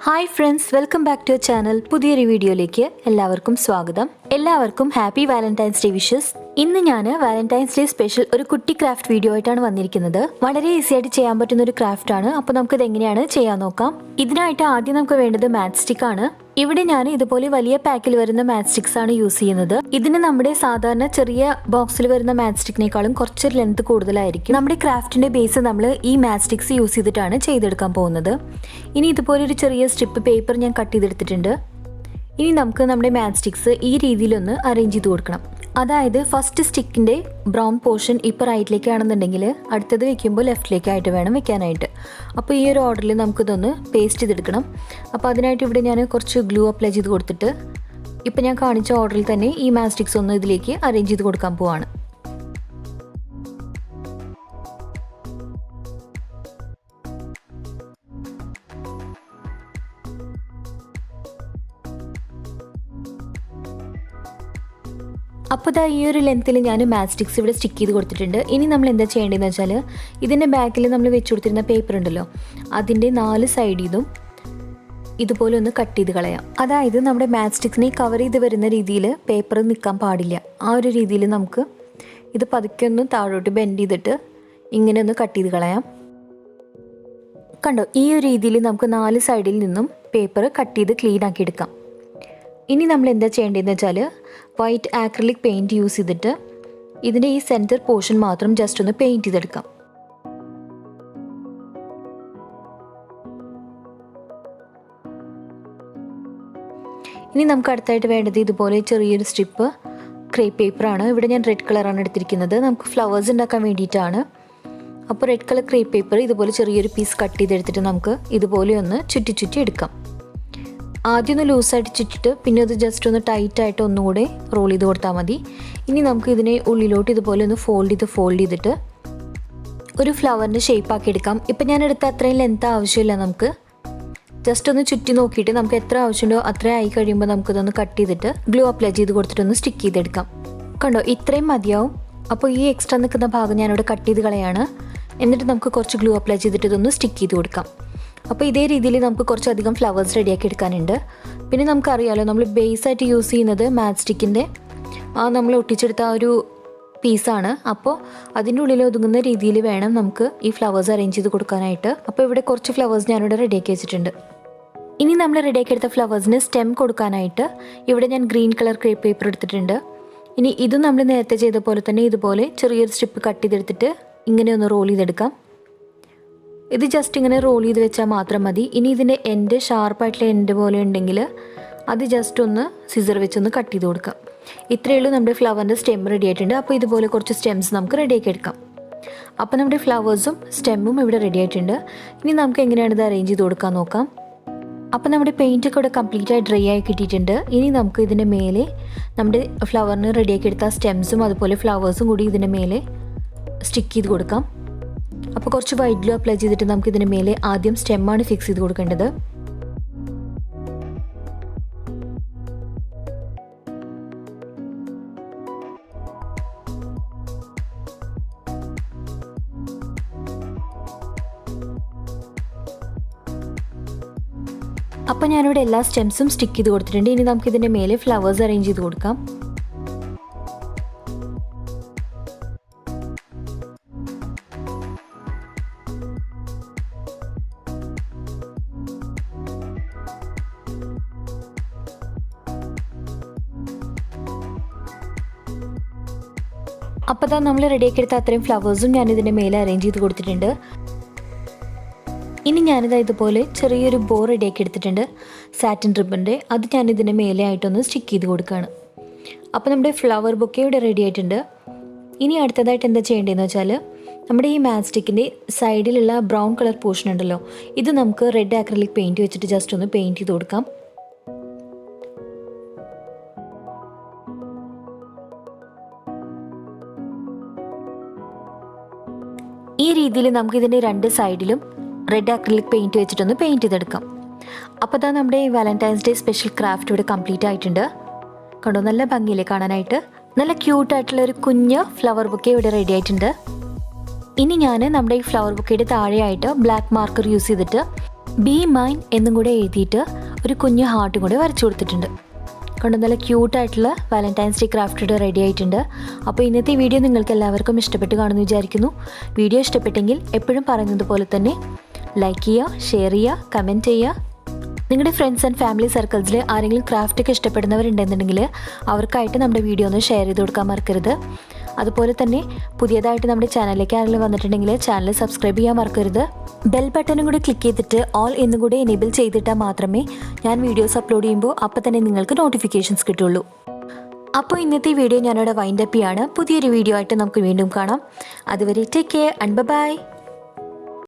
Hi friends, welcome back to our channel. പുതിയൊരു വീഡിയോയിലേക്ക് എല്ലാവർക്കും സ്വാഗതം. എല്ലാവർക്കും ഹാപ്പി വാലന്റൈൻസ് ഡേ വിഷസ്. ഇന്ന് ഞാൻ വാലന്റൈൻസ് ഡേ സ്പെഷ്യൽ ഒരു കുട്ടി ക്രാഫ്റ്റ് വീഡിയോ ആയിട്ടാണ് വന്നിരിക്കുന്നത്. വളരെ ഈസി ആയിട്ട് ചെയ്യാൻ പറ്റുന്ന ഒരു ക്രാഫ്റ്റ് ആണ്. അപ്പോൾ നമുക്ക് ഇത് എങ്ങനെയാണ് ചെയ്യാൻ നോക്കാം. ഇതിനായിട്ട് ആദ്യം നമുക്ക് വേണ്ടത് മാച്ച് സ്റ്റിക്ക് ആണ്. ഇവിടെ ഞാൻ ഇതുപോലെ വലിയ പാക്കിൽ വരുന്ന മാച്ച് സ്റ്റിക്സ് ആണ് യൂസ് ചെയ്യുന്നത്. ഇതിന് നമ്മുടെ സാധാരണ ചെറിയ ബോക്സിൽ വരുന്ന മാച്ച് സ്റ്റിക്കിനേക്കാളും കുറച്ചൊരു ലെങ്ത് കൂടുതലായിരിക്കും. നമ്മുടെ ക്രാഫ്റ്റിന്റെ ബേസ് നമ്മൾ ഈ മാച്ച് സ്റ്റിക്സ് യൂസ് ചെയ്തിട്ടാണ് ചെയ്തെടുക്കാൻ പോകുന്നത്. ഇനി ഇതുപോലെ ഒരു ചെറിയ സ്ട്രിപ്പ് പേപ്പർ ഞാൻ കട്ട് ചെയ്തെടുത്തിട്ടുണ്ട്. ഇനി നമുക്ക് നമ്മുടെ മാച്ച് സ്റ്റിക്സ് ഈ രീതിയിലൊന്ന് അറേഞ്ച് ചെയ്ത് കൊടുക്കണം. അതായത് ഫസ്റ്റ് സ്റ്റിക്കിൻ്റെ ബ്രൗൺ പോർഷൻ ഇപ്പോൾ റൈറ്റിലേക്കാണെന്നുണ്ടെങ്കിൽ അടുത്തത് വെക്കുമ്പോൾ ലെഫ്റ്റിലേക്കായിട്ട് വേണം വെക്കാനായിട്ട്. അപ്പോൾ ഈ ഒരു ഓർഡറിൽ നമുക്കിതൊന്ന് പേസ്റ്റ് ചെയ്തെടുക്കണം. അപ്പോൾ അതിനായിട്ട് ഇവിടെ ഞാൻ കുറച്ച് ഗ്ലൂ അപ്ലൈ ചെയ്ത് കൊടുത്തിട്ട് ഇപ്പോൾ ഞാൻ കാണിച്ച ഓർഡറിൽ തന്നെ ഈ മാച്ച് സ്റ്റിക്സ് ഒന്ന് ഇതിലേക്ക് അറേഞ്ച് ചെയ്ത് കൊടുക്കാൻ പോവാണ്. അപ്പോൾ ഈ ഒരു ലെങ്ത്തിൽ ഞാൻ മാച്ച് സ്റ്റിക്സ് ഇവിടെ സ്റ്റിക്ക് ചെയ്ത് കൊടുത്തിട്ടുണ്ട്. ഇനി നമ്മൾ എന്താ ചെയ്യേണ്ടതെന്ന് വെച്ചാൽ ഇതിൻ്റെ ബാക്കിൽ നമ്മൾ വെച്ച് കൊടുത്തിരുന്ന പേപ്പർ ഉണ്ടല്ലോ, അതിൻ്റെ 4 സൈഡിൽ നിന്നും ഇതുപോലെ ഒന്ന് കട്ട് ചെയ്ത് കളയാം. അതായത് നമ്മുടെ മാച്ച് സ്റ്റിക്സിനെ കവർ ചെയ്ത് വരുന്ന രീതിയിൽ പേപ്പർ നിൽക്കാൻ പാടില്ല. ആ ഒരു രീതിയിൽ നമുക്ക് ഇത് പതുക്കെ ഒന്ന് താഴോട്ട് ബെൻഡ് ചെയ്തിട്ട് ഇങ്ങനെ ഒന്ന് കട്ട് ചെയ്ത് കളയാം. കണ്ടോ, ഈ ഒരു രീതിയിൽ നമുക്ക് 4 സൈഡിൽ നിന്നും പേപ്പർ കട്ട് ചെയ്ത് ക്ലീൻ ആക്കി എടുക്കാം. ഇനി നമ്മൾ എന്താ ചെയ്യേണ്ടതെന്ന് വെച്ചാൽ വൈറ്റ് ആക്രിലിക് പെയിൻറ്റ് യൂസ് ചെയ്തിട്ട് ഇതിൻ്റെ ഈ സെൻറ്റർ പോർഷൻ മാത്രം ജസ്റ്റ് ഒന്ന് പെയിൻറ്റ് ചെയ്തെടുക്കാം. ഇനി നമുക്ക് അടുത്തായിട്ട് വേണ്ടത് ഇതുപോലെ ചെറിയൊരു സ്ട്രിപ്പ് ക്രേപ്പ് പേപ്പറാണ്. ഇവിടെ ഞാൻ റെഡ് കളറാണ് എടുത്തിരിക്കുന്നത്. നമുക്ക് ഫ്ലവേഴ്സ് ഉണ്ടാക്കാൻ വേണ്ടിയിട്ടാണ്. അപ്പോൾ റെഡ് കളർ ക്രേപ്പ് പേപ്പർ ഇതുപോലെ ചെറിയൊരു പീസ് കട്ട് ചെയ്തെടുത്തിട്ട് നമുക്ക് ഇതുപോലെ ഒന്ന് ചുറ്റി എടുക്കാം. ആദ്യം ഒന്ന് ലൂസായിട്ട് ചുറ്റിട്ട് പിന്നെ അത് ജസ്റ്റ് ഒന്ന് ടൈറ്റായിട്ട് ഒന്നുകൂടെ റോൾ ചെയ്ത് കൊടുത്താൽ മതി. ഇനി നമുക്ക് ഇതിനെ ഉള്ളിലോട്ട് ഇതുപോലെ ഒന്ന് ഫോൾഡ് ചെയ്തിട്ട് ഒരു ഫ്ലവറിൻ്റെ ഷേപ്പാക്കി എടുക്കാം. ഇപ്പം ഞാൻ എടുത്ത അത്രയും ലെങ്ത് ആവശ്യമില്ല. നമുക്ക് ജസ്റ്റ് ഒന്ന് ചുറ്റി നോക്കിയിട്ട് നമുക്ക് എത്ര ആവശ്യമുണ്ടോ അത്രയും ആയി കഴിയുമ്പോൾ നമുക്കിതൊന്ന് കട്ട് ചെയ്തിട്ട് ഗ്ലൂ അപ്ലൈ ചെയ്ത് കൊടുത്തിട്ടൊന്ന് സ്റ്റിക്ക് ചെയ്തെടുക്കാം. കണ്ടോ, ഇത്രയും മതിയാവും. അപ്പോൾ ഈ എക്സ്ട്രാ നിൽക്കുന്ന ഭാഗം ഞാനിവിടെ കട്ട് ചെയ്ത് കളയാണ്. എന്നിട്ട് നമുക്ക് കുറച്ച് ഗ്ലൂ അപ്ലൈ ചെയ്തിട്ട് ഇതൊന്ന് സ്റ്റിക്ക് ചെയ്ത് കൊടുക്കാം. അപ്പോൾ ഇതേ രീതിയിൽ നമുക്ക് കുറച്ചധികം ഫ്ലവേഴ്സ് റെഡിയാക്കി എടുക്കാനുണ്ട്. പിന്നെ നമുക്കറിയാമല്ലോ, നമ്മൾ ബേസായിട്ട് യൂസ് ചെയ്യുന്നത് മാച്ച് സ്റ്റിക്കിൻ്റെ നമ്മൾ ഒട്ടിച്ചെടുത്ത ആ ഒരു പീസാണ്. അപ്പോൾ അതിൻ്റെ ഉള്ളിൽ ഒതുങ്ങുന്ന രീതിയിൽ വേണം നമുക്ക് ഈ ഫ്ലവേഴ്സ് അറേഞ്ച് ചെയ്ത് കൊടുക്കാനായിട്ട്. അപ്പോൾ ഇവിടെ കുറച്ച് ഫ്ലവേഴ്സ് ഞാനിവിടെ റെഡിയാക്കി വെച്ചിട്ടുണ്ട്. ഇനി നമ്മൾ റെഡിയാക്കി എടുത്ത ഫ്ലവേഴ്സിന് സ്റ്റെം കൊടുക്കാനായിട്ട് ഇവിടെ ഞാൻ ഗ്രീൻ കളർ ക്രേപ്പ് പേപ്പർ എടുത്തിട്ടുണ്ട്. ഇനി ഇതും നമ്മൾ നേരത്തെ ചെയ്ത പോലെ തന്നെ ഇതുപോലെ ചെറിയൊരു സ്ട്രിപ്പ് കട്ട് ചെയ്തെടുത്തിട്ട് ഇങ്ങനെ ഒന്ന് റോൾ ചെയ്തെടുക്കാം. ഇത് ജസ്റ്റ് ഇങ്ങനെ റോൾ ചെയ്ത് വെച്ചാൽ മാത്രം മതി. ഇനി ഇതിൻ്റെ എൻഡ് ഷാർപ്പായിട്ടുള്ള എൻഡ് പോലെ ഉണ്ടെങ്കിൽ അത് ജസ്റ്റ് ഒന്ന് സിസർ വെച്ചൊന്ന് കട്ട് ചെയ്ത് കൊടുക്കാം. ഇത്രയേ ഉള്ളൂ, നമ്മുടെ ഫ്ലവറിൻ്റെ സ്റ്റെം റെഡി ആയിട്ടുണ്ട്. അപ്പോൾ ഇതുപോലെ കുറച്ച് സ്റ്റെംസ് നമുക്ക് റെഡിയാക്കി എടുക്കാം. അപ്പോൾ നമ്മുടെ ഫ്ലവേഴ്സും സ്റ്റെമ്മും ഇവിടെ റെഡി ആയിട്ടുണ്ട്. ഇനി നമുക്ക് എങ്ങനെയാണ് ഇത് അറേഞ്ച് ചെയ്ത് കൊടുക്കാൻ നോക്കാം. അപ്പോൾ നമ്മുടെ പെയിൻറ്റൊക്കെ ഇവിടെ കംപ്ലീറ്റായി ഡ്രൈ ആയി കിട്ടിയിട്ടുണ്ട്. ഇനി നമുക്ക് ഇതിൻ്റെ മേലെ നമ്മുടെ ഫ്ലവറിന് റെഡിയാക്കി എടുത്ത സ്റ്റെംസും അതുപോലെ ഫ്ലവേഴ്സും കൂടി ഇതിൻ്റെ മേലെ സ്റ്റിക്ക് ചെയ്ത് കൊടുക്കാം. അപ്പോൾ കുറച്ച് വൈറ്റ് ഗ്ലൂ അപ്ലൈ ചെയ്തിട്ട് നമുക്ക് ഇതിന് മേലെ ആദ്യം സ്റ്റെമ്മാണ് ഫിക്സ് ചെയ്ത് കൊടുക്കേണ്ടത്. അപ്പോൾ ഞാനിവിടെ എല്ലാ സ്റ്റെംസും സ്റ്റിക്ക് ചെയ്ത് കൊടുത്തിട്ടുണ്ട്. ഇനി നമുക്ക് ഇതിൻ്റെ മേലെ ഫ്ലവേഴ്സ് അറേഞ്ച് ചെയ്ത് കൊടുക്കാം. അപ്പോൾ നമ്മൾ റെഡിയാക്കി എടുത്ത അത്രയും ഫ്ലവേഴ്സും ഞാനിതിൻ്റെ മേലെ അറേഞ്ച് ചെയ്ത് കൊടുത്തിട്ടുണ്ട്. ഇനി ഞാനിത് ഇതുപോലെ ചെറിയൊരു ബോ റെഡിയാക്കി എടുത്തിട്ടുണ്ട് സാറ്റിൻ റിബണിൻ്റെ. അത് ഞാനിതിൻ്റെ മേലെ ആയിട്ടൊന്ന് സ്റ്റിക്ക് ചെയ്ത് കൊടുക്കുകയാണ്. അപ്പോൾ നമ്മുടെ ഫ്ലവർ ബൊക്കെ ഇവിടെ റെഡി ആയിട്ടുണ്ട്. ഇനി അടുത്തതായിട്ട് എന്താ ചെയ്യേണ്ടതെന്ന് വെച്ചാൽ നമ്മുടെ ഈ മാച്ച് സ്റ്റിക്കിൻ്റെ സൈഡിലുള്ള ബ്രൗൺ കളർ പോർഷൻ ഉണ്ടല്ലോ, ഇത് നമുക്ക് റെഡ് ആക്രിലിക് പെയിൻറ്റ് വെച്ചിട്ട് ജസ്റ്റ് ഒന്ന് പെയിൻറ്റ് ചെയ്ത് കൊടുക്കാം. ഈ രീതിയിൽ നമുക്ക് ഇതിൻ്റെ 2 സൈഡിലും റെഡ് ആക്രിലിക് പെയിൻറ്റ് വെച്ചിട്ടൊന്ന് പെയിൻറ്റ് ചെയ്തെടുക്കാം. അപ്പോൾ നമ്മുടെ ഈ വാലന്റൈൻസ് ഡേ സ്പെഷ്യൽ ക്രാഫ്റ്റ് ഇവിടെ കംപ്ലീറ്റ് ആയിട്ടുണ്ട്. കണ്ടോ, നല്ല ഭംഗിയില്ലേ കാണാനായിട്ട്. നല്ല ക്യൂട്ടായിട്ടുള്ള ഒരു കുഞ്ഞ് ഫ്ലവർ ബൊക്കെ ഇവിടെ റെഡി ആയിട്ടുണ്ട്. ഇനി ഞാൻ നമ്മുടെ ഈ ഫ്ലവർ ബൊക്കയുടെ താഴെയായിട്ട് ബ്ലാക്ക് മാർക്കർ യൂസ് ചെയ്തിട്ട് ബി മൈൻ എന്നും കൂടെ എഴുതിയിട്ട് ഒരു കുഞ്ഞു ഹാർട്ടും കൂടെ വരച്ചു കൊടുത്തിട്ടുണ്ട്. കൊണ്ട് നല്ല ക്യൂട്ടായിട്ടുള്ള വാലന്റൈൻസ് ഡേ ക്രാഫ്റ്റ് റെഡി ആയിട്ടുണ്ട്. അപ്പോൾ ഇന്നത്തെ വീഡിയോ നിങ്ങൾക്ക് എല്ലാവർക്കും ഇഷ്ടപ്പെട്ട് കാണുമെന്ന് വിചാരിക്കുന്നു. വീഡിയോ ഇഷ്ടപ്പെട്ടെങ്കിൽ എപ്പോഴും പറയുന്നത് പോലെ തന്നെ ലൈക്ക് ചെയ്യുക, ഷെയർ ചെയ്യുക, കമൻറ്റ് ചെയ്യുക. നിങ്ങളുടെ ഫ്രണ്ട്സ് ആൻഡ് ഫാമിലി സർക്കിൾസിൽ ആരെങ്കിലും ക്രാഫ്റ്റൊക്കെ ഇഷ്ടപ്പെടുന്നവരുണ്ടെന്നുണ്ടെങ്കിൽ അവർക്കായിട്ട് നമ്മുടെ വീഡിയോ ഒന്ന് ഷെയർ ചെയ്ത് കൊടുക്കാൻ മറക്കരുത്. അതുപോലെ തന്നെ പുതിയതായിട്ട് നമ്മുടെ ചാനലിലേക്ക് ആരെങ്കിലും വന്നിട്ടുണ്ടെങ്കിൽ ചാനൽ സബ്സ്ക്രൈബ് ചെയ്യാൻ മറക്കരുത്. ബെൽ ബട്ടണും കൂടി ക്ലിക്ക് ചെയ്തിട്ട് ഓൾ എന്നും കൂടി എനേബിൾ ചെയ്തിട്ടാൽ മാത്രമേ ഞാൻ വീഡിയോസ് അപ്ലോഡ് ചെയ്യുമ്പോൾ അപ്പോൾ തന്നെ നിങ്ങൾക്ക് നോട്ടിഫിക്കേഷൻസ് കിട്ടുള്ളൂ. അപ്പോൾ ഇന്നത്തെ വീഡിയോ ഞാനിവിടെ വൈൻഡ് അപ്പ് ചെയ്യാണ്. പുതിയൊരു വീഡിയോ ആയിട്ട് നമുക്ക് വീണ്ടും കാണാം. അതുവരെ ടേക്ക് കെയർ ആൻഡ് ബൈ.